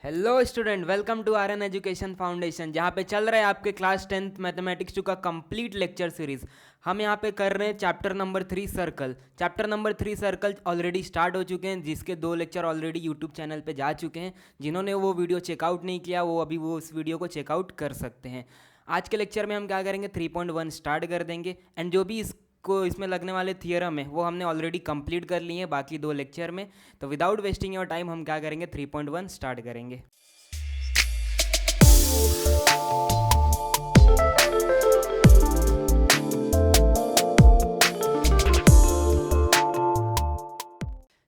Hello student, welcome to R N education foundation, जहाँ पे चल रहा है आपके क्लास 10th मैथमेटिक्स 2 का कंप्लीट लेक्चर सीरीज। हम यहाँ पे कर रहे हैं chapter number 3 circle. Chapter number 3 circle already start हो चुके हैं, जिसके 2 लेक्चर ऑलरेडी यूट्यूब चैनल पे जा चुके हैं। जिन्होंने वो वीडियो चेकआउट नहीं किया वो अभी वो उस वीडियो को चेकआउट कर सकते हैं। आज के लेक्चर में हम क्या करेंगे, 3.1 स्टार्ट कर देंगे एंड जो भी इसमें लगने वाले थियरम है वो हमने ऑलरेडी कंप्लीट कर लिए हैं बाकी 2 लेक्चर में। तो विदाउट वेस्टिंग योर टाइम हम क्या करेंगे, 3.1 स्टार्ट करेंगे।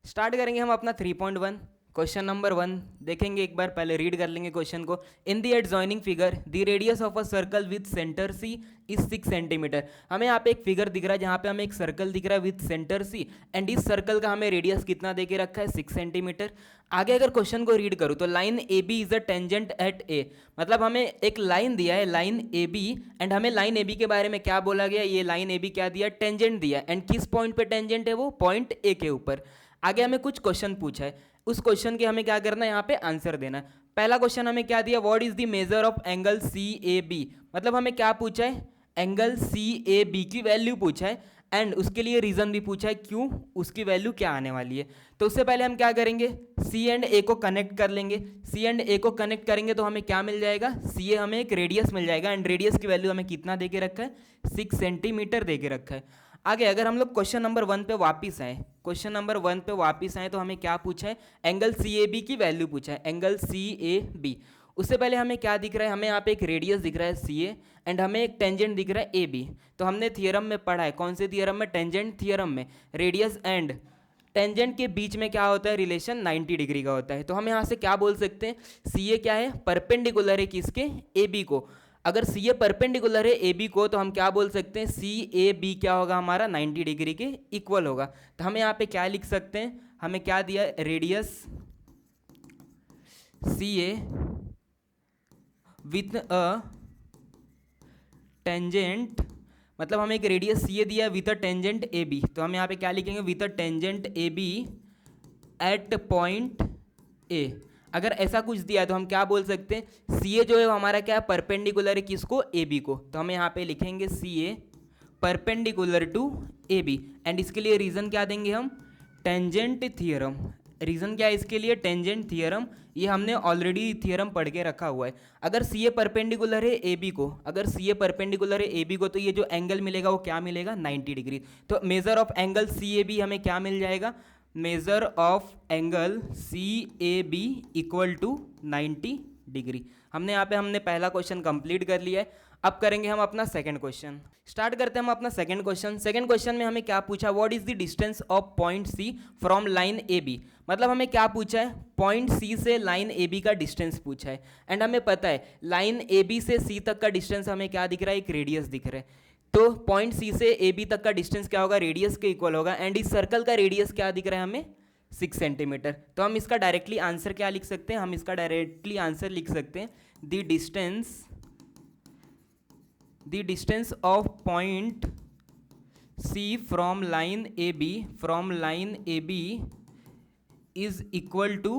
स्टार्ट करेंगे हम अपना 3.1। क्वेश्चन नंबर 1 देखेंगे, एक बार पहले रीड कर लेंगे क्वेश्चन को। In the adjoining figure the radius of a circle with centre C is 6 centimetre. हमें यहाँ पे एक फिगर दिख रहा है जहाँ पे हमें एक सर्कल दिख रहा है विद सेंटर सी एंड इस सर्कल का हमें रेडियस कितना दे के रखा है, 6 सेंटीमीटर। आगे अगर क्वेश्चन को रीड करूँ तो line A B is a tangent at A, मतलब हमें एक लाइन दिया है लाइन ए बी एंड हमें लाइन ए बी के बारे में क्या बोला गया, ये लाइन ए बी क्या दिया, टेंजेंट दिया एंड किस पॉइंट पे टेंजेंट है, वो पॉइंट ए के ऊपर। आगे हमें कुछ क्वेश्चन पूछा है, उस क्वेश्चन के हमें क्या करना है, यहाँ पे आंसर देना है। पहला क्वेश्चन हमें क्या दिया, what is the measure of angle C A B, मतलब हमें क्या पूछा है, एंगल सी ए बी की वैल्यू पूछा है एंड उसके लिए रीजन भी पूछा है क्यों, उसकी वैल्यू क्या आने वाली है। तो उससे पहले हम क्या करेंगे, सी एंड ए को कनेक्ट कर लेंगे। सी एंड ए को कनेक्ट करेंगे तो हमें क्या मिल जाएगा, सी ए हमें एक रेडियस मिल जाएगा एंड रेडियस की वैल्यू हमें कितना दे के रखा है, 6 सेंटीमीटर दे के रखा है। आगे अगर हम लोग क्वेश्चन नंबर 1 पे वापस आए, क्वेश्चन नंबर 1 पे वापस आए तो हमें क्या पूछा है, एंगल सी ए बी की वैल्यू पूछा है, एंगल सी ए बी। उससे पहले हमें क्या दिख रहा है, हमें यहाँ पे एक रेडियस दिख रहा है सी ए एंड हमें एक टेंजेंट दिख रहा है ए बी। तो हमने थियरम में पढ़ा है, कौन से थियरम में, टेंजेंट थियरम में, रेडियस एंड टेंजेंट के बीच में क्या होता है, रिलेशन 90 डिग्री का होता है। तो हम यहाँ से क्या बोल सकते हैं, सी ए क्या है, परपेंडिकुलर है किसके, ए बी को। अगर सी ए परपेंडिकुलर है ए बी को तो हम क्या बोल सकते हैं, सी ए बी क्या होगा हमारा, 90 डिग्री के इक्वल होगा। तो हमें यहाँ पे क्या लिख सकते हैं, हमें क्या दिया, radius C A with a tangent, मतलब हमें एक रेडियस सी ए दिया with a tangent A B, तो हम यहाँ पे क्या लिखेंगे, with a tangent A B at point A. अगर ऐसा कुछ दिया है तो हम क्या बोल सकते हैं, सी ए जो है वो हमारा क्या है, परपेंडिकुलर है किसको, ए बी को। तो हम यहाँ पे लिखेंगे C A perpendicular to A B and इसके लिए रीज़न क्या देंगे हम, टेंजेंट थियरम। रीज़न क्या है इसके लिए, टेंजेंट थियरम, ये हमने ऑलरेडी थियरम पढ़ के रखा हुआ है। अगर सी ए परपेंडिकुलर है ए बी को, अगर सी ए परपेंडिकुलर है ए बी को तो ये जो एंगल मिलेगा वो क्या मिलेगा, 90 डिग्री। तो measure of angle C A B हमें क्या मिल जाएगा, measure of angle C A B equal to 90 degree. हमने पहला क्वेश्चन कंप्लीट कर लिया है। अब करेंगे हम अपना सेकंड क्वेश्चन। स्टार्ट करते हैं हम अपना सेकंड क्वेश्चन। सेकंड क्वेश्चन में हमें क्या पूछा, what is the distance of point C from line A B, मतलब हमें क्या पूछा है, पॉइंट सी से लाइन ए बी का डिस्टेंस पूछा है एंड हमें पता है लाइन ए बी से सी तक का डिस्टेंस हमें क्या दिख रहा है, एक रेडियस दिख रहा है। तो पॉइंट सी से ए बी तक का डिस्टेंस क्या होगा, रेडियस के इक्वल होगा एंड इस सर्कल का रेडियस क्या दिख रहा है हमें, 6 सेंटीमीटर। तो हम इसका डायरेक्टली आंसर क्या लिख सकते हैं, हम इसका डायरेक्टली आंसर लिख सकते हैं, the distance of point C from line A B is equal to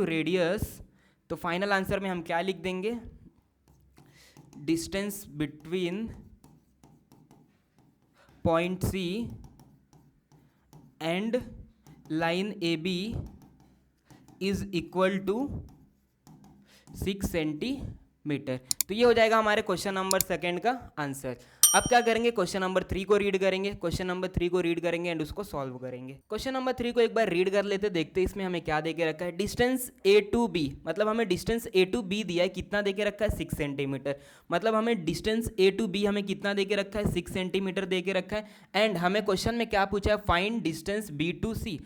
radius. तो फाइनल आंसर में हम क्या लिख देंगे, distance between point C and line A B is equal to 6 centimetre. तो ये हो जाएगा हमारे क्वेश्चन नंबर सेकंड का आंसर। अब क्या करेंगे, क्वेश्चन नंबर 3 को रीड करेंगे, क्वेश्चन नंबर 3 को रीड करेंगे एंड उसको सॉल्व करेंगे। क्वेश्चन नंबर 3 को एक बार रीड कर लेते, देखते इसमें हमें क्या दे के रखा है, डिस्टेंस ए टू बी, मतलब हमें डिस्टेंस ए टू बी दिया है, कितना दे के रखा है, 6 सेंटीमीटर। मतलब हमें डिस्टेंस ए टू बी हमें कितना दे के रखा है, 6 सेंटीमीटर दे के रखा है एंड हमें क्वेश्चन में क्या पूछा है, find distance B to C.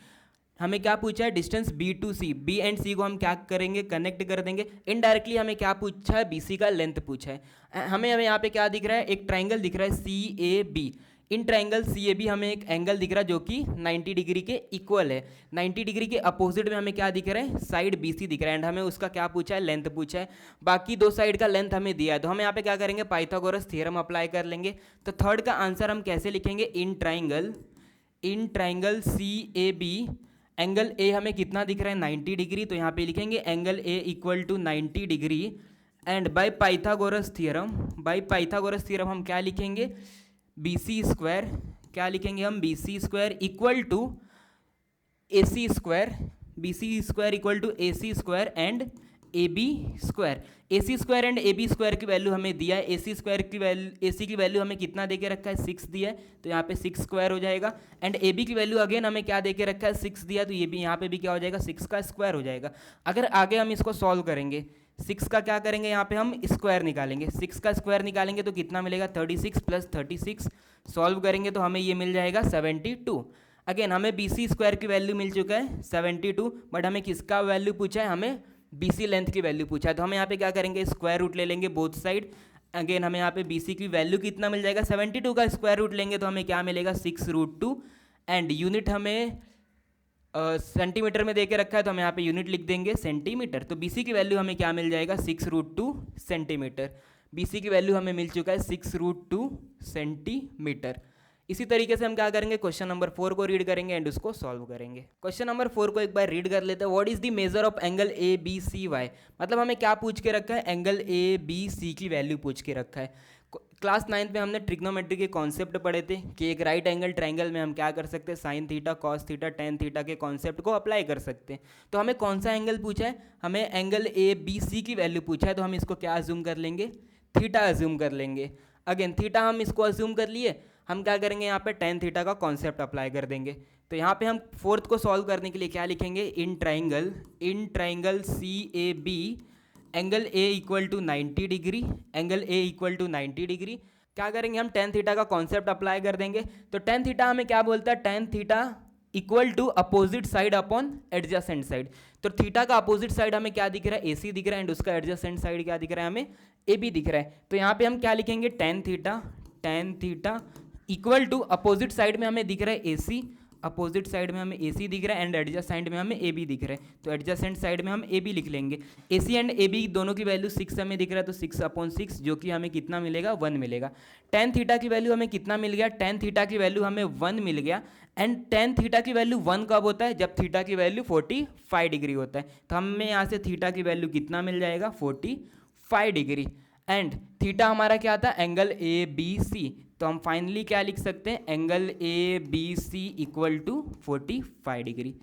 हमें क्या पूछा है, distance B to C, B and C को हम क्या करेंगे, कनेक्ट कर देंगे। इनडायरेक्टली हमें क्या पूछा है, बी सी का लेंथ पूछा है। हमें यहाँ पे क्या दिख रहा है, एक ट्राइंगल दिख रहा है C A B. In triangle C A B हमें एक एंगल दिख रहा है जो कि 90 डिग्री के इक्वल है। 90 डिग्री के अपोजिट में हमें क्या दिख रहा है, साइड बी सी दिख रहा है एंड हमें उसका क्या पूछा है, लेंथ पूछा है। बाकी 2 साइड का लेंथ हमें दिया है तो हम यहाँ पे क्या करेंगे, पाइथागोरस थ्योरम अप्लाई कर लेंगे। तो थर्ड का आंसर हम कैसे लिखेंगे, in triangle C A B angle A हमें कितना दिख रहा है 90 डिग्री, तो यहाँ पे लिखेंगे angle A equal to 90 degree and by Pythagoras theorem हम क्या लिखेंगे बी सी स्क्वायर, क्या लिखेंगे हम B C square equal to A C square, B C square equal to A C square and A B square. A C square and A B square की value हमें दिया है, ए C square की value, ए सी की value हमें कितना दे के रखा है 6 दिया है, तो यहाँ पे 6 स्क्वायर हो जाएगा एंड ए बी की वैल्यू अगेन हमें क्या दे के रखा है 6 दिया, तो ये भी यहाँ पे भी क्या हो जाएगा 6 का स्क्वायर हो जाएगा। अगर आगे हम इसको सॉल्व करेंगे 6 का क्या करेंगे यहाँ पे हम स्क्वायर निकालेंगे, 6 का स्क्वायर निकालेंगे तो कितना मिलेगा 36 प्लस 36, सॉल्व करेंगे तो हमें ये मिल जाएगा 72। अगेन हमें बी सी स्क्वायर की वैल्यू मिल चुका है 72, बट हमें किसका वैल्यू पूछा है, हमें बी सी लेंथ की वैल्यू पूछा है, तो हम यहाँ पे क्या करेंगे स्क्वायर रूट ले लेंगे बोथ साइड। अगेन हमें यहाँ पे बी सी की वैल्यू कितना मिल जाएगा 72 का स्क्वायर रूट लेंगे तो हमें क्या मिलेगा 6√2 एंड यूनिट हमें सेंटीमीटर में दे के रखा है, तो हम यहाँ पे यूनिट लिख देंगे सेंटीमीटर। तो बी सी की वैल्यू हमें क्या मिल जाएगा 6√2 सेंटीमीटर। बी सी की वैल्यू हमें मिल चुका है 6√2 सेंटीमीटर। इसी तरीके से हम क्या करेंगे क्वेश्चन नंबर 4 को रीड करेंगे एंड उसको सॉल्व करेंगे। क्वेश्चन नंबर 4 को एक बार रीड कर लेते हैं। What is the measure of angle A B C Y, मतलब हमें क्या पूछ के रखा है एंगल ए बी सी की वैल्यू पूछ के रखा है। क्लास 9th में हमने ट्रिग्नोमेट्री के कॉन्सेप्ट पढ़े थे कि एक राइट एंगल ट्रायंगल में हम क्या कर सकते हैं sine theta cos theta tan theta के कॉन्सेप्ट को अप्लाई कर सकते हैं। तो हमें कौन सा एंगल पूछा है, हमें एंगल ए बी सी की वैल्यू पूछा है, तो हम इसको क्या अज्यूम कर लेंगे थीटा अज्यूम कर लेंगे। अगेन थीटा हम इसको अज्यूम कर लिए, हम क्या करेंगे यहाँ पे टेन थीटा का कॉन्सेप्ट अप्लाई कर देंगे। तो यहाँ पे हम फोर्थ को सॉल्व करने के लिए क्या लिखेंगे in triangle C A B angle A equal to 90 degree, angle A equal to 90 degree. क्या करेंगे हम टेन थीटा का कॉन्सेप्ट अप्लाई कर देंगे। तो टेन थीटा हमें क्या बोलता है, tan theta equal to opposite side upon adjacent side. तो थीटा का अपोजिट साइड हमें क्या दिख रहा है ए सी दिख रहा है एंड उसका एडजेसेंट साइड क्या दिख रहा है हमें ए बी दिख रहा है। तो यहाँ पे हम क्या लिखेंगे tan theta equal to opposite side में हमें दिख रहा है ए सी, अपोजिट साइड में हमें ए सी दिख रहा है एंड एडजस्ट साइड में हमें ए बी दिख रहा है, तो एडजेसेंट साइड में हम ए बी लिख लेंगे। ए सी एंड ए बी दोनों की वैल्यू 6 हमें दिख रहा है, तो 6/6 जो कि हमें कितना मिलेगा 1 मिलेगा। टेन थीटा की वैल्यू हमें कितना मिल गया, टेन थीटा की वैल्यू हमें 1 मिल गया एंड टेन थीटा की वैल्यू 1 कब होता है, जब थीटा की वैल्यू 45 डिग्री होता है। तो हमें यहाँ से थीटा की वैल्यू कितना मिल जाएगा 45 डिग्री एंड थीटा हमारा क्या था एंगल ए बी सी। तो हम फाइनली क्या लिख सकते हैं angle A B C equal to 45 degree.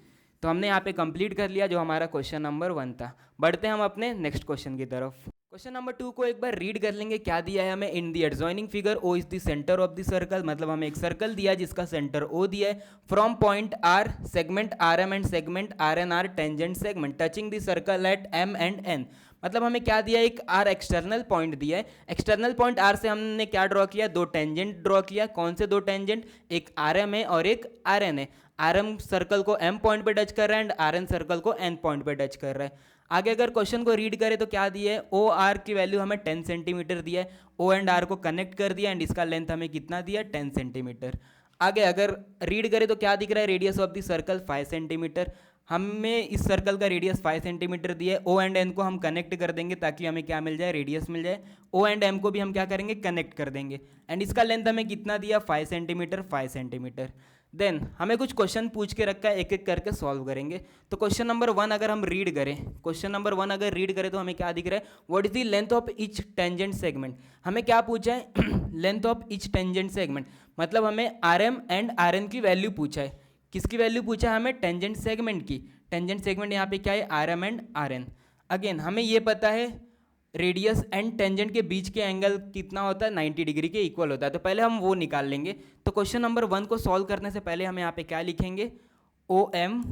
तो हमने यहाँ पे कंप्लीट कर लिया जो हमारा क्वेश्चन नंबर 1 था। बढ़ते हैं हम अपने नेक्स्ट क्वेश्चन की तरफ। क्वेश्चन नंबर 2 को एक बार रीड कर लेंगे। क्या दिया है हमें, in the adjoining figure O is the centre of the circle, मतलब हमें एक सर्कल दिया है जिसका सेंटर ओ दिया है। From point R segment R M and segment R N are tangent segment touching the circle at M and N. मतलब हमें क्या दिया है, एक आर एक्सटर्नल पॉइंट दिया है। एक्सटर्नल पॉइंट आर से हमने क्या ड्रॉ किया, दो टेंजेंट ड्रॉ किया। कौन से दो टेंजेंट, एक आर एम है और एक आर एन है। आर एम सर्कल को एम पॉइंट पे टच कर रहा है एंड आर एन सर्कल को एन पॉइंट पे टच कर रहा है। आगे अगर क्वेश्चन को रीड करें तो क्या दिया है, ओ आर की वैल्यू हमें 10 सेंटीमीटर दिया है। ओ एंड आर को कनेक्ट कर दिया एंड इसका लेंथ हमें कितना दिया 10 सेंटीमीटर। आगे अगर रीड करें तो क्या दिख रहा है, radius of the circle 5 centimetre. हमें इस सर्कल का रेडियस 5 सेंटीमीटर दिया है। ओ एंड एन को हम कनेक्ट कर देंगे ताकि हमें क्या मिल जाए, रेडियस मिल जाए। ओ एंड एम को भी हम क्या करेंगे, कनेक्ट कर देंगे एंड इसका लेंथ हमें कितना दिया 5 सेंटीमीटर 5 सेंटीमीटर। देन हमें कुछ क्वेश्चन पूछ के रखा है, एक एक करके सॉल्व करेंगे। तो क्वेश्चन नंबर 1 अगर हम रीड करें, क्वेश्चन नंबर 1 अगर रीड करें तो हमें क्या दिख रहा है, what is the length of each tangent segment. हमें क्या पूछा है length of each tangent segment, मतलब हमें R M and R N की वैल्यू पूछा है। किसकी वैल्यू पूछा है हमें, टेंजेंट सेगमेंट की। टेंजेंट सेगमेंट यहाँ पे क्या है, R M and R N. Again हमें ये पता है रेडियस एंड टेंजेंट के बीच के एंगल कितना होता है, 90 डिग्री के इक्वल होता है। तो पहले हम वो निकाल लेंगे। तो क्वेश्चन नंबर 1 को सॉल्व करने से पहले हम यहाँ पे क्या लिखेंगे, O M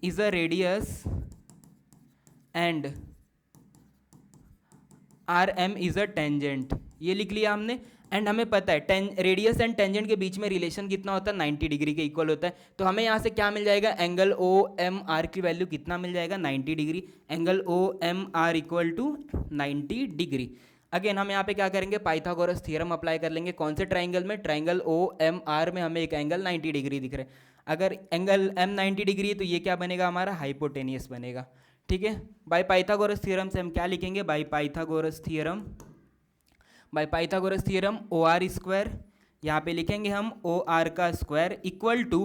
is a radius and R M is a tangent, ये लिख लिया हमने। एंड हमें पता है रेडियस एंड टेंजेंट के बीच में रिलेशन कितना होता है, 90 डिग्री के इक्वल होता है। तो हमें यहाँ से क्या मिल जाएगा, एंगल ओ एम आर की वैल्यू कितना मिल जाएगा 90 degree. Angle O M R equal to 90 degree. Again हम यहाँ पे क्या करेंगे, पाइथागोरस थ्योरम अप्लाई कर लेंगे। कौन से ट्राइंगल में, ट्राइंगल ओ एम आर में हमें एक एंगल 90 डिग्री दिख रहा है। अगर एंगल एम 90 डिग्री है तो ये क्या बनेगा हमारा, हाइपोटेनियस बनेगा। ठीक है, बाय पाइथागोरस थ्योरम से हम क्या लिखेंगे, by Pythagoras theorem O R square, यहाँ पे लिखेंगे हम ओ आर का square equal to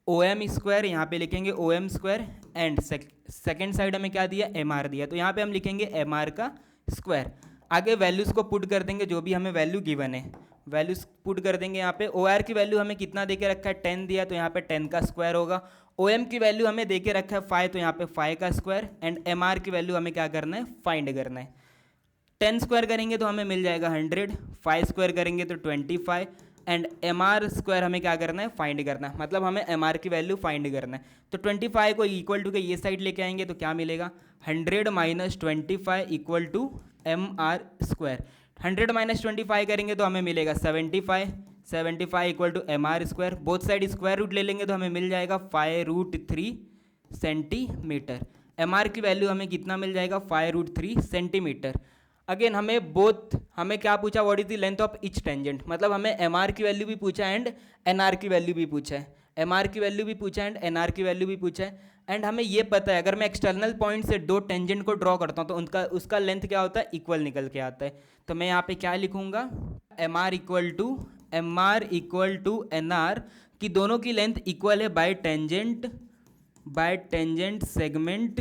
O M square, यहाँ पे लिखेंगे O M square, and second side हमें क्या दिया, एम आर दिया, तो यहाँ पे हम लिखेंगे एम आर का स्क्वायर। आगे वैल्यूज़ को पुट कर देंगे, जो भी हमें वैल्यू गिवन है वैल्यूज पुट कर देंगे। यहाँ पे ओ आर की वैल्यू हमें कितना दे के रखा है, 10 दिया, तो यहाँ पे 10 का स्क्वायर होगा। ओ एम की वैल्यू हमें दे के रखा है 5, तो यहाँ पे 5 का स्क्वायर, एंड एम आर की वैल्यू हमें क्या करना है, फाइंड करना है। 10 स्क्वायर करेंगे तो हमें मिल जाएगा 100, 5 स्क्वायर करेंगे तो 25, एंड एम आर स्क्वायर हमें क्या करना है, फाइंड करना है, मतलब हमें एम आर की वैल्यू फाइंड करना है। तो 25 को इक्वल टू के ये साइड लेके आएंगे तो क्या मिलेगा, 100 minus 25 equal to M R square. 100 minus 25 करेंगे तो हमें मिलेगा 75, 75 equal to M R square. Both side square root ले लेंगे तो हमें मिल जाएगा 5√3 सेंटीमीटर। एम आर की वैल्यू हमें कितना मिल जाएगा, 5√3 सेंटीमीटर। अगेन हमें क्या पूछा, what is the length of each tangent, मतलब हमें एम आर की वैल्यू भी पूछा है एंड एन आर की वैल्यू भी पूछा है, एम आर की वैल्यू भी पूछा है एंड एन आर की वैल्यू भी पूछा है। एंड हमें ये पता है अगर मैं एक्सटर्नल पॉइंट से दो टेंजेंट को ड्रॉ करता हूँ तो उसका लेंथ क्या होता है, इक्वल निकल के आता है। तो मैं यहाँ पे क्या लिखूंगा, M R equal to N R, कि दोनों की लेंथ इक्वल है by tangent segment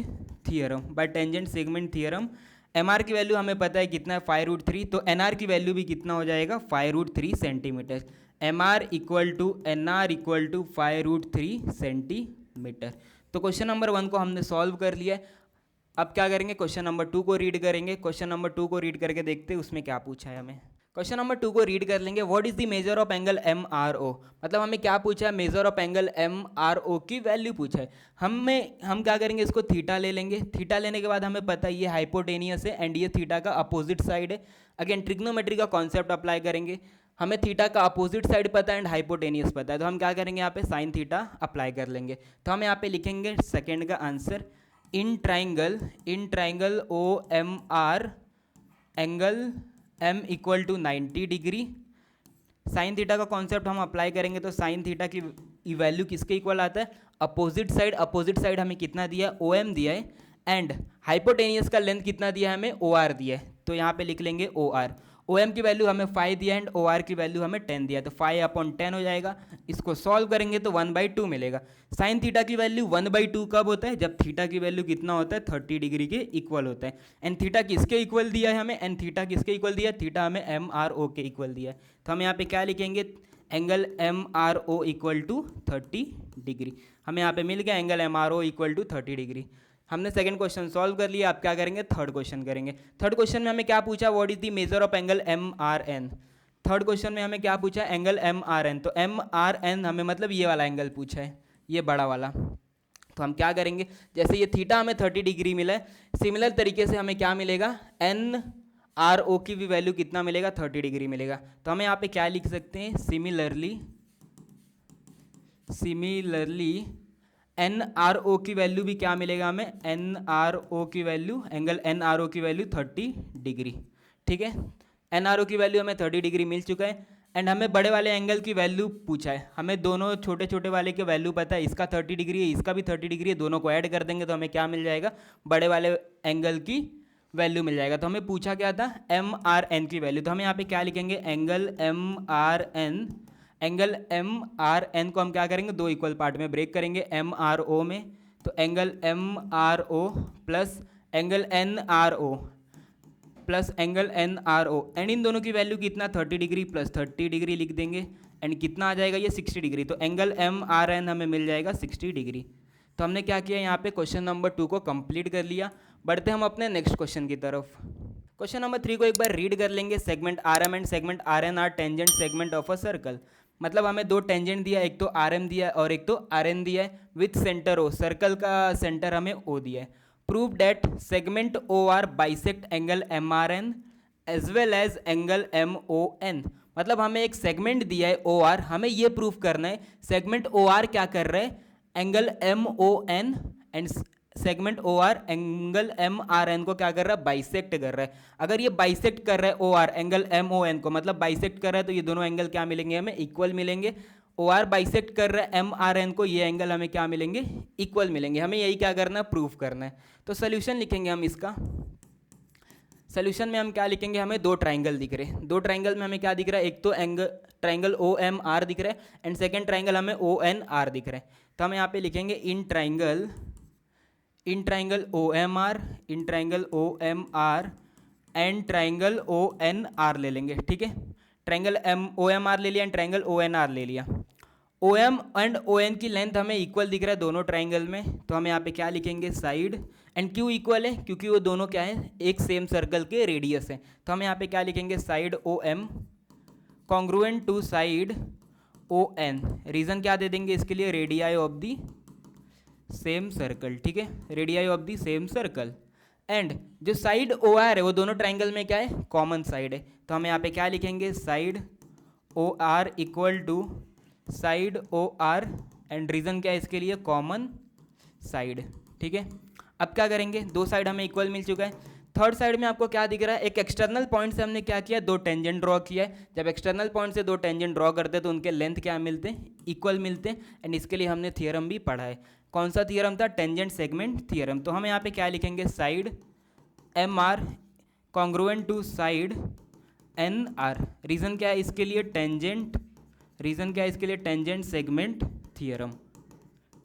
theorem. M R की वैल्यू हमें पता है कितना है, 5√3, तो एन आर की वैल्यू भी कितना हो जाएगा, 5√3 centimetre. M R equal to 5√3 centimetre. तो क्वेश्चन नंबर 1 को हमने सॉल्व कर लिया है। अब क्या करेंगे, क्वेश्चन नंबर 2 को रीड करेंगे। क्वेश्चन नंबर 2 को रीड करके देखते हैं उसमें क्या पूछा है हमें। क्वेश्चन नंबर 2 को रीड कर लेंगे। What is the measure of angle M R O, मतलब हमें क्या पूछा है, measure of angle M R O की वैल्यू पूछा है। हम क्या करेंगे, इसको थीटा ले लेंगे। थीटा लेने के बाद हमें पता है ये हाइपोटेनियस है एंड ये थीटा का अपोजिट साइड है। अगेन ट्रिग्नोमेट्री का कॉन्सेप्ट अप्लाई करेंगे। हमें थीटा का अपोजिट साइड पता है एंड हाइपोटेनियस पता है, तो हम क्या करेंगे, यहाँ पे साइन थीटा अप्लाई कर लेंगे। तो हम यहाँ पे लिखेंगे सेकेंड का answer, in triangle O M R angle m equal to 90 degree. Sine theta का कॉन्सेप्ट हम अप्लाई करेंगे तो साइन थीटा की वैल्यू किसके इक्वल आता है, अपोजिट साइड हमें कितना दिया है, ओ एम दिया है, एंड हाइपोटेनियस का लेंथ कितना दिया है हमें, ओ आर दिया है। तो यहाँ पे लिख लेंगे ओ आर। ओ एम की वैल्यू हमें 5 दिया एंड ओ आर की वैल्यू हमें 10 दिया, तो 5/10 हो जाएगा। इसको सॉल्व करेंगे तो 1/2 मिलेगा। साइन थीटा की वैल्यू 1/2 कब होता है, जब थीटा की वैल्यू कितना होता है, 30 डिग्री के इक्वल होता है। एंड थीटा किसके इक्वल दिया है हमें, एंड थीटा किसके इक्वल दिया है, थीटा हमें एम आर ओ के इक्वल दिया है। तो हम यहाँ पे क्या लिखेंगे, angle M R O equal to 30 degree. हमें यहाँ पे मिल गया angle M R O equal to 30 degree. हमने सेकंड क्वेश्चन सॉल्व कर लिया। आप क्या करेंगे, थर्ड क्वेश्चन करेंगे। थर्ड क्वेश्चन में हमें क्या पूछा, what is the measure of angle M R N. Third question में हमें क्या पूछा, एंगल एम आर एन। तो एम आर एन हमें मतलब ये वाला एंगल पूछा है, ये बड़ा वाला। तो हम क्या करेंगे, जैसे ये थीटा हमें 30 डिग्री मिला है, सिमिलर तरीके से हमें क्या मिलेगा, एन आर ओ की भी वैल्यू कितना मिलेगा, 30 डिग्री मिलेगा। तो हमें यहाँ पे क्या लिख सकते हैं, सिमिलरली एन आर ओ की वैल्यू भी क्या मिलेगा हमें, एन आर ओ की value, angle N R O की वैल्यू 30 डिग्री। ठीक है, एन आर ओ की वैल्यू हमें 30 डिग्री मिल चुका है। एंड हमें बड़े वाले एंगल की वैल्यू पूछा है। हमें दोनों छोटे छोटे वाले की वैल्यू पता है, इसका 30 डिग्री है, इसका भी 30 डिग्री है, दोनों को ऐड कर देंगे तो हमें क्या मिल जाएगा, बड़े वाले एंगल की वैल्यू मिल जाएगा। तो हमें पूछा क्या था, एम आर एन की वैल्यू। तो हमें यहाँ पे क्या लिखेंगे, एंगल एम आर एन को हम क्या करेंगे, दो इक्वल पार्ट में ब्रेक करेंगे, एम आर ओ में। तो angle M R O plus angle N R O plus angle N R O, and इन दोनों की वैल्यू कितना, 30 डिग्री प्लस 30 डिग्री लिख देंगे, एंड कितना आ जाएगा ये 60 डिग्री। तो एंगल एम आर एन हमें मिल जाएगा 60 डिग्री। तो हमने क्या किया, यहाँ पे क्वेश्चन नंबर 2 को कंप्लीट कर लिया। बढ़ते हम अपने नेक्स्ट क्वेश्चन की तरफ। क्वेश्चन नंबर 3 को एक बार रीड कर लेंगे। Segment R M and segment R N are tangent segment of a circle. मतलब हमें दो टेंजेंट दिया है, एक तो आर एम दिया है और एक तो आर एन दिया है, विथ सेंटर ओ, सर्कल का सेंटर हमें ओ दिया है। Prove that segment O R bisect angle M R N as well as angle M O N. मतलब हमें एक सेगमेंट दिया है ओ आर, हमें ये प्रूव करना है सेगमेंट ओ आर क्या कर रहा है, angle M O N, and segment O R angle M R N को क्या कर रहा है, बाइसेक्ट कर रहा है। अगर ये बाइसेक्ट कर रहा है O R angle M O N को, मतलब बाइसेक्ट कर रहा है, तो ये दोनों एंगल क्या मिलेंगे हमें, इक्वल मिलेंगे। ओ आर बाइसेक्ट कर रहा है एम आर एन को, ये एंगल हमें क्या मिलेंगे, इक्वल मिलेंगे। हमें यही क्या करना है, प्रूफ करना है। तो सोल्यूशन लिखेंगे हम इसका। सोल्यूशन में हम क्या लिखेंगे, हमें दो ट्राइंगल दिख रहे हैं। दो ट्राइंगल में हमें क्या दिख रहा है, एक तो ट्राइंगल ओ एम आर दिख रहा है एंड सेकेंड ट्राइंगल हमें ओ एन आर दिख रहा है। तो हम यहाँ पे लिखेंगे in triangle O M R, in triangle O M R and triangle O N R ले लेंगे, ठीक है। Triangle M O M R ले लिया and triangle O N R ले लिया। O M and O N की लेंथ हमें इक्वल दिख रहा है दोनों ट्राइंगल में, तो हम यहाँ पे क्या लिखेंगे साइड, एंड क्यों इक्वल है, क्योंकि वो दोनों क्या है एक सेम सर्कल के रेडियस है, तो हम यहाँ पे क्या लिखेंगे side O M congruent to side O N. Reason क्या दे देंगे इसके लिए, radii of the same circle, ठीक है, radii of the same circle. And जो साइड ओ आर है वो दोनों ट्राइंगल में क्या है कॉमन साइड है, तो हम यहाँ पे क्या लिखेंगे side O R equal to side O R, and reason क्या है इसके लिए कॉमन साइड, ठीक है। अब क्या करेंगे, दो साइड हमें इक्वल मिल चुका है। थर्ड साइड में आपको क्या दिख रहा है, एक एक्सटर्नल पॉइंट से हमने क्या किया, दो टेंजेंट ड्रॉ किया है। जब एक्सटर्नल पॉइंट से दो टेंजेंट ड्रॉ करते हैं तो उनके लेंथ क्या मिलते हैं, इक्वल मिलते हैं। एंड इसके लिए हमने थियरम भी पढ़ा है, कौन सा थियरम था, टेंजेंट सेगमेंट थियरम। तो हम यहाँ पे क्या लिखेंगे side M R congruent to side N R. Reason क्या है इसके लिए टेंजेंट, रीजन क्या है इसके लिए tangent segment theorem,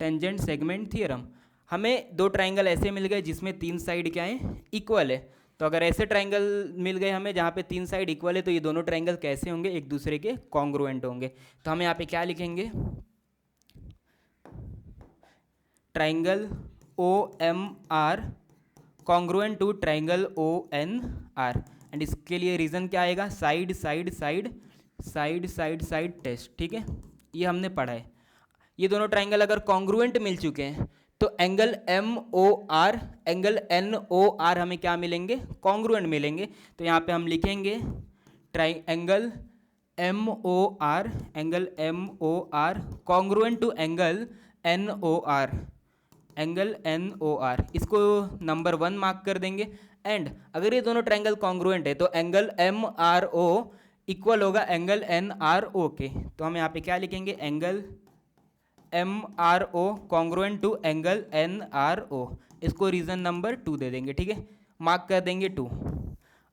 tangent segment theorem. हमें दो ट्राइंगल ऐसे मिल गए जिसमें तीन साइड क्या है इक्वल है, तो अगर ऐसे ट्राइंगल मिल गए हमें जहाँ पे तीन साइड इक्वल है तो ये दोनों ट्राइंगल कैसे होंगे, एक दूसरे के कॉन्ग्रुएंट होंगे। तो हम यहाँ पे क्या लिखेंगे triangle O M R congruent to triangle O N R, and इसके लिए रीजन क्या आएगा side side side side side side test, ठीक है, ये हमने पढ़ा है। ये दोनों ट्राइंगल अगर कॉन्ग्रुएंट मिल चुके हैं तो angle M O R angle N O R हमें क्या मिलेंगे कॉन्ग्रुएंट मिलेंगे। तो यहाँ पे हम लिखेंगे angle M O R, angle M O R congruent to angle N O R, angle N O R, इसको नंबर 1 मार्क कर देंगे। एंड अगर ये दोनों ट्राइंगल कॉन्ग्रुएंट है तो angle M R O equal होगा एंगल एन आर ओ के। तो हम यहाँ पे क्या लिखेंगे angle M R O congruent to angle N R O, इसको रीजन नंबर 2 दे देंगे, ठीक है, मार्क कर देंगे 2।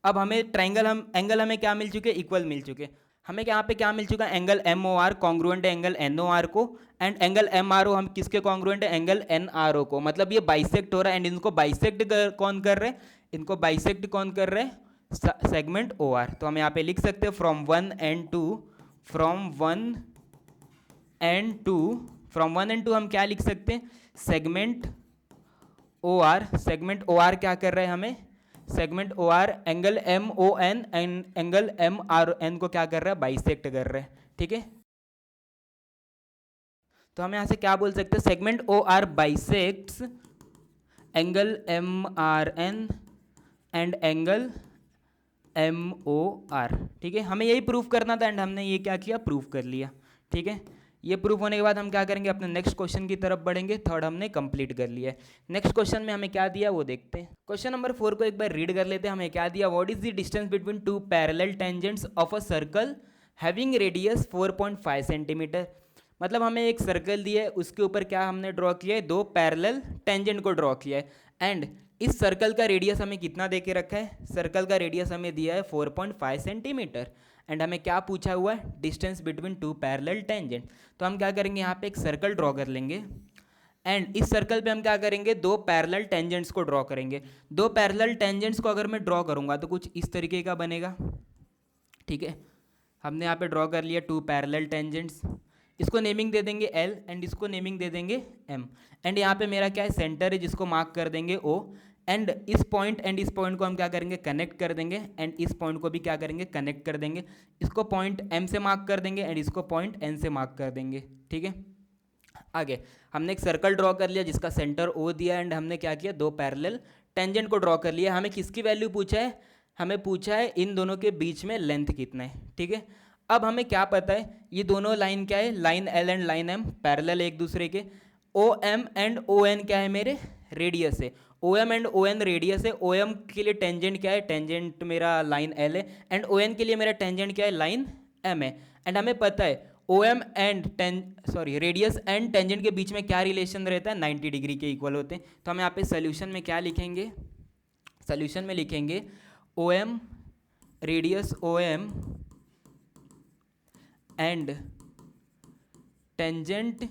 अब हमें ट्राइंगल एंगल हमें क्या मिल चुके इक्वल मिल चुके, हमें यहाँ पे क्या मिल चुका है angle M O R congruent है एंगल एन ओ आर को, and angle M R O हम किसके कॉन्ग्रुएंट है एंगल एन आर ओ को, मतलब ये बाइसेक्ट हो रहा है। एंड इनको बाइसेक्ट कौन कर रहे हैं, इनको बाइसेक्ट कौन कर रहे हैं सेगमेंट ओ आर। तो हम यहाँ पे लिख सकते हैं from 1 and 2, from 1 and 2, from 1 and 2 हम क्या लिख सकते हैं segment O R, segment O R क्या कर रहे हैं हमें, segment O R angle M O N and angle M R N को क्या कर रहा है बाइसेक्ट कर रहे हैं, ठीक है। तो हम यहाँ से क्या बोल सकते हैं segment O R bisects angle M R N and angle M O R, ठीक है। हमें यही प्रूफ करना था एंड हमने ये क्या किया प्रूफ कर लिया, ठीक है। ये प्रूफ होने के बाद हम क्या करेंगे अपने नेक्स्ट क्वेश्चन की तरफ बढ़ेंगे, थर्ड हमने कंप्लीट कर लिया है। नेक्स्ट क्वेश्चन में हमें क्या दिया वो देखते हैं। क्वेश्चन नंबर 4 को एक बार रीड कर लेते हैं। हमें क्या दिया, what is the distance between two parallel tangents of a circle having radius 4.5 centimetre. मतलब हमें एक सर्कल दिया है, उसके ऊपर क्या हमने ड्रॉ किया है, दो पैरेलल टेंजेंट को ड्रॉ किया है। एंड इस सर्कल का रेडियस हमें कितना दे के रखा है, सर्कल का रेडियस हमें दिया है 4.5 सेंटीमीटर। एंड हमें क्या पूछा हुआ है, distance between two parallel tangent. तो हम क्या करेंगे, यहाँ पे एक सर्कल ड्रॉ कर लेंगे एंड इस सर्कल पे हम क्या करेंगे, दो पैरेलल टेंजेंट्स को ड्रॉ करेंगे। दो पैरेलल टेंजेंट्स को अगर मैं ड्रॉ करूँगा तो कुछ इस तरीके का बनेगा, ठीक है। हमने यहाँ पे ड्रॉ कर लिया टू पैरेलल टेंजेंट्स, इसको नेमिंग दे देंगे L एंड इसको नेमिंग दे देंगे M। एंड यहाँ पे मेरा क्या है सेंटर है जिसको मार्क कर देंगे O। एंड इस पॉइंट एंड इस पॉइंट को हम क्या करेंगे कनेक्ट कर देंगे, एंड इस पॉइंट को भी क्या करेंगे कनेक्ट कर देंगे। इसको पॉइंट M से मार्क कर देंगे एंड इसको पॉइंट N से मार्क कर देंगे, ठीक है। आगे हमने एक सर्कल ड्रॉ कर लिया जिसका सेंटर O दिया एंड हमने क्या किया, दो पैरेलल टेंजेंट को ड्रॉ कर लिया। हमें किसकी वैल्यू पूछा है, हमें पूछा है इन दोनों के बीच में लेंथ कितना है, ठीक है। अब हमें क्या पता है, ये दोनों लाइन क्या है, line L and line M parallel एक दूसरे के। OM एंड ON क्या है, मेरे रेडियस है। OM एंड ON रेडियस है। OM के लिए टेंजेंट क्या है, टेंजेंट मेरा लाइन L है, एंड ON के लिए मेरा टेंजेंट क्या है, लाइन M है। एंड हमें पता है OM and radius and tangent के बीच में क्या रिलेशन रहता है, 90 डिग्री के इक्वल होते हैं। तो हम यहाँ पे सोल्यूशन में क्या लिखेंगे, सोल्यूशन में लिखेंगे OM radius OM and tangent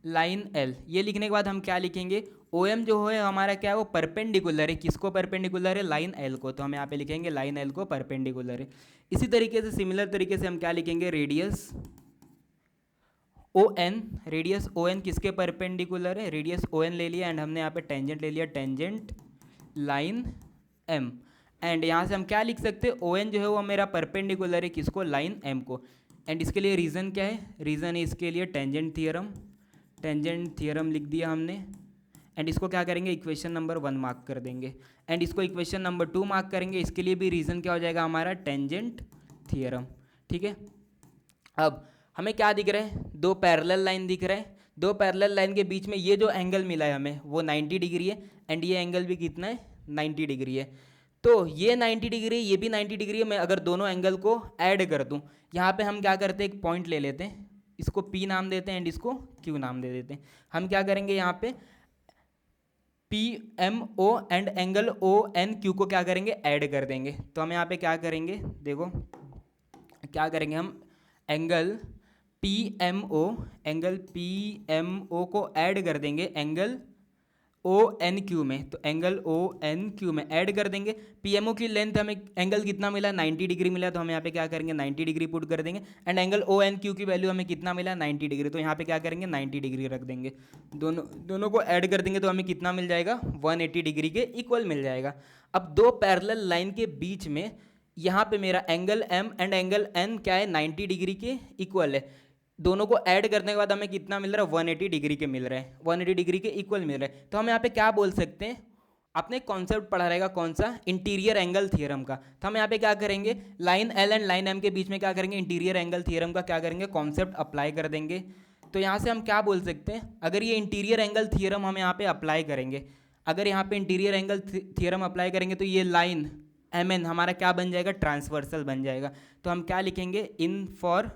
line L, ये लिखने के बाद हम क्या लिखेंगे, ओ एम जो है हमारा क्या है वो परपेंडिकुलर है, किसको परपेंडिकुलर है, लाइन एल को, तो हम यहाँ पे लिखेंगे लाइन एल को परपेंडिकुलर है। इसी तरीके से सिमिलर तरीके से हम क्या लिखेंगे, radius O N, radius O N किसके परपेंडिकुलर है, रेडियस ओ एन ले लिया एंड हमने यहाँ पे टेंजेंट ले लिया, टेंजेंट लाइन एम, एंड यहाँ से हम क्या लिख सकते हैं, ओ एन जो है वो मेरा परपेंडिकुलर है किसको, लाइन एम को, एंड इसके लिए रीज़न क्या है, रीज़न है इसके लिए टेंजेंट थियरम, टेंजेंट थियरम लिख दिया हमने, एंड इसको क्या करेंगे, इक्वेशन नंबर 1 मार्क कर देंगे, एंड इसको इक्वेशन नंबर 2 मार्क करेंगे, इसके लिए भी रीज़न क्या हो जाएगा हमारा, टेंजेंट थियरम। ठीक है, अब हमें क्या दिख रहा है, दो पैरेलल लाइन दिख रहे हैं, दो पैरेलल लाइन के बीच में ये जो एंगल मिला है हमें वो 90 डिग्री है, एंड ये एंगल भी कितना है, 90 डिग्री है। तो ये 90 डिग्री, ये भी 90 डिग्री है, मैं अगर दोनों एंगल को ऐड कर दूं, यहाँ पे हम क्या करते हैं, एक पॉइंट ले लेते हैं, इसको P नाम देते हैं एंड इसको Q नाम दे देते हैं। हम क्या करेंगे, यहाँ पे P M O and angle O N Q को क्या करेंगे, ऐड कर देंगे। तो हम यहाँ पे क्या करेंगे, देखो क्या करेंगे, हम angle P M O, angle P M O को ऐड कर देंगे एंगल ओ एन क्यू में, तो एंगल ओ एन क्यू में ऐड कर देंगे। पी एम ओ की लेंथ हमें एंगल कितना मिला, 90 डिग्री मिला, तो हम यहाँ पे क्या करेंगे, 90 डिग्री पुट कर देंगे, and angle O N Q की वैल्यू हमें कितना मिला, 90 डिग्री, तो यहाँ पे क्या करेंगे, 90 डिग्री रख देंगे, दोनों को ऐड कर देंगे तो हमें कितना मिल जाएगा, 180 डिग्री के इक्वल मिल जाएगा। अब दो पैरेलल लाइन के बीच में यहाँ पे मेरा angle M and angle N क्या है, 90 डिग्री के इक्वल है, दोनों को ऐड करने के बाद हमें कितना मिल रहा है, 180 डिग्री के मिल रहे हैं, 180 डिग्री के इक्वल मिल रहे हैं। तो हम यहाँ पे क्या बोल सकते हैं, आपने कॉन्सेप्ट पढ़ा रहेगा कौन सा, इंटीरियर एंगल थ्योरम का। तो हम यहाँ पे क्या करेंगे, line L and line M के बीच में क्या करेंगे, इंटीरियर एंगल थ्योरम का क्या करेंगे, कॉन्सेप्ट अप्लाई कर देंगे। तो यहाँ से हम क्या बोल सकते हैं, अगर ये इंटीरियर एंगल थ्योरम हम यहाँ पे अप्लाई करेंगे, अगर यहाँ पे इंटीरियर एंगल थ्योरम अप्लाई करेंगे तो ये लाइन एम एन हमारा क्या बन जाएगा, ट्रांसवर्सल बन जाएगा। तो हम क्या लिखेंगे, इन फॉर,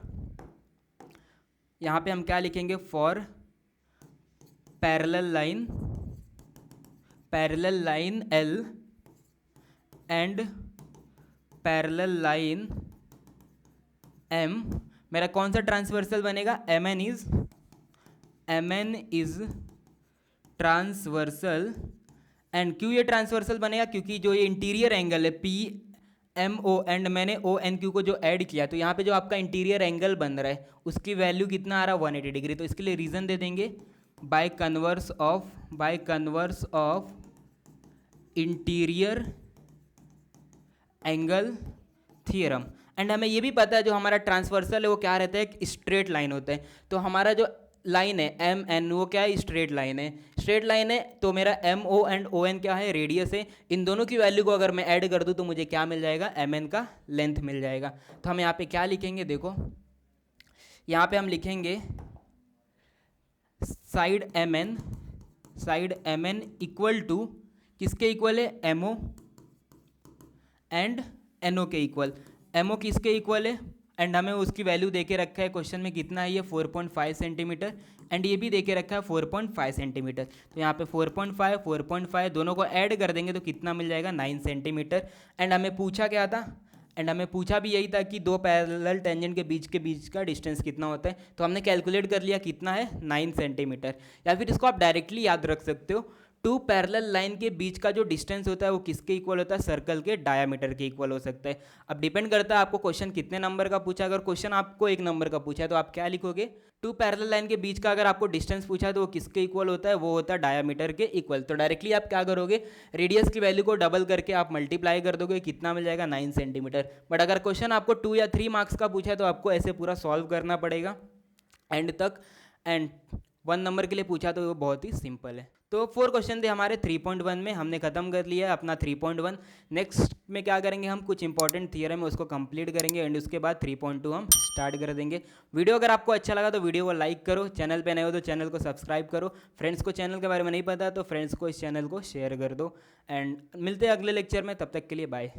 यहाँ पे हम क्या लिखेंगे, for parallel line L and parallel line M, मेरा कौन सा ट्रांसवर्सल बनेगा, M N is transversal, and क्यों ये ट्रांसवर्सल बनेगा, क्योंकि जो ये इंटीरियर एंगल है पी एम ओ एंड मैंने ओ एन क्यू को जो ऐड किया, तो यहाँ पे जो आपका इंटीरियर एंगल बन रहा है उसकी वैल्यू कितना आ रहा है, 180 डिग्री। तो इसके लिए रीज़न दे देंगे by converse of interior angle theorem. And हमें ये भी पता है जो हमारा ट्रांसवर्सल है वो क्या रहता है, एक स्ट्रेट लाइन होता है। तो हमारा जो लाइन है एम एन वो क्या है, स्ट्रेट लाइन है, स्ट्रेट लाइन है, तो मेरा M O and O N क्या है, रेडियस है। इन दोनों की वैल्यू को अगर मैं ऐड कर दूं तो मुझे क्या मिल जाएगा, एम एन का लेंथ मिल जाएगा। तो हम यहाँ पे क्या लिखेंगे, देखो यहाँ पे हम लिखेंगे side M N equal to किसके इक्वल है, M O and N O के इक्वल। एम ओ किसके इक्वल है, एंड हमें उसकी वैल्यू देके रखा है क्वेश्चन में, कितना है ये 4.5 सेंटीमीटर, एंड ये भी देके रखा है 4.5 सेंटीमीटर। तो यहाँ पे 4.5 दोनों को ऐड कर देंगे तो कितना मिल जाएगा, 9 सेंटीमीटर। एंड हमें पूछा क्या था, एंड हमें पूछा भी यही था कि दो पैरेलल टेंजेंट के बीच का डिस्टेंस कितना होता है। तो हमने कैलकुलेट कर लिया कितना है, 9 सेंटीमीटर। या फिर इसको आप डायरेक्टली याद रख सकते हो, टू पैरेलल लाइन के बीच का जो डिस्टेंस होता है वो किसके इक्वल होता है, सर्कल के डायामीटर के इक्वल हो सकता है। अब डिपेंड करता है आपको क्वेश्चन कितने नंबर का पूछा। अगर क्वेश्चन आपको 1 नंबर का पूछा है तो आप क्या लिखोगे, टू पैरेलल लाइन के बीच का अगर आपको डिस्टेंस पूछा है तो वो किसके इक्वल होता है, वो होता है डायामीटर के इक्वल। तो डायरेक्टली आप क्या करोगे, रेडियस की वैल्यू को डबल करके आप मल्टीप्लाई कर दोगे, कितना मिल जाएगा, 9 सेंटीमीटर। बट अगर क्वेश्चन आपको 2 या 3 मार्क्स का पूछा है तो आपको ऐसे पूरा सॉल्व करना पड़ेगा एंड तक, एंड 1 नंबर के लिए पूछा तो वो बहुत ही सिंपल है। तो 4 क्वेश्चन थे हमारे 3.1 में, हमने खत्म कर लिया है अपना 3.1। नेक्स्ट में क्या करेंगे, हम कुछ इंपॉर्टेंट थियरम है उसको कंप्लीट करेंगे एंड उसके बाद 3.2 हम स्टार्ट कर देंगे। वीडियो अगर आपको अच्छा लगा तो वीडियो को लाइक करो, चैनल पे नए हो तो चैनल को सब्सक्राइब करो, फ्रेंड्स को चैनल के बारे में नहीं पता तो फ्रेंड्स को इस चैनल को शेयर कर दो, एंड मिलते हैं अगले लेक्चर में, तब तक के लिए बाय।